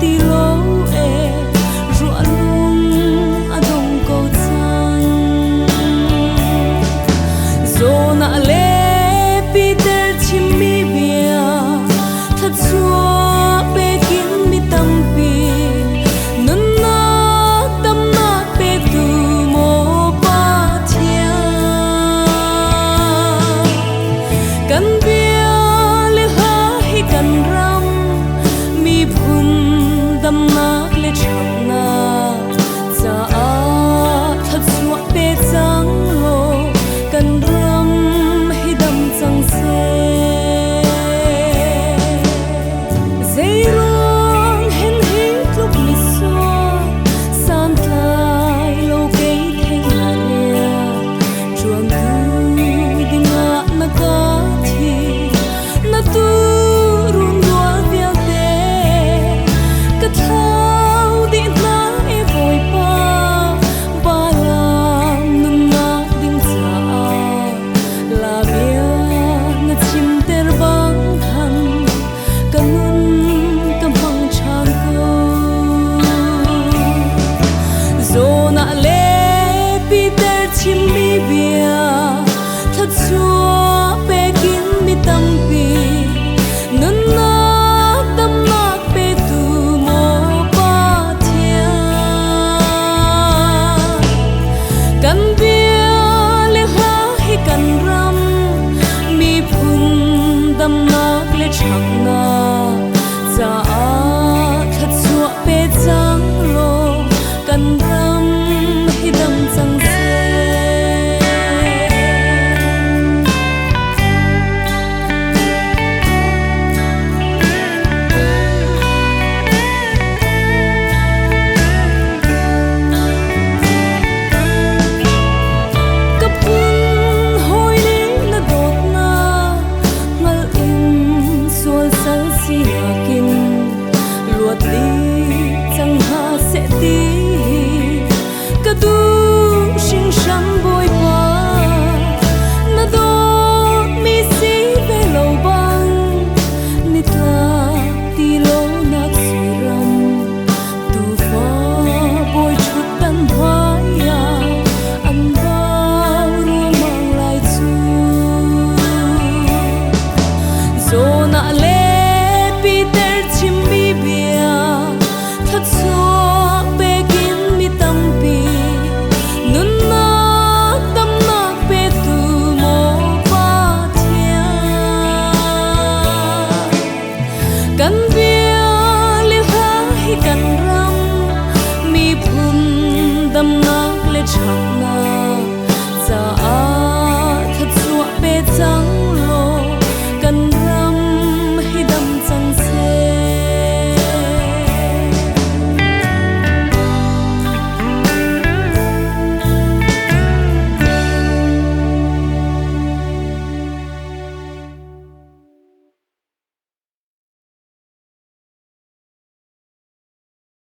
ti lo e rua lung adong ko chang zona le Peter chimmi bia thật chua pe kin mi tampi nun na tâm na pe tu mo pa thia kan bia le ha hi kan ram mi phun dam na le chang na cha a thật chua pe chang lo kan ram hi dam chang se chimmi bia thật chua pe kin mi tampi nun na tâm na pe tu mo pa thia kan bia le ha hi kan ram mi phun dam na le chang na cha a thật chua pe chang lo kan ram hi dam chang chẳng ha sẽ tí cả tu sinh sáng bôi qua na do mi si về lâu băng nít la ti lô nát suy ram tu pha bôi chút tan hoa ya ăn bao ruộng mang lại chu zo na le Peter chimmi bia thật chua pe kin mi tampi nun na tâm na pe tu mo pa thia kan bia le ha hi kan ram mi phun dam na le chang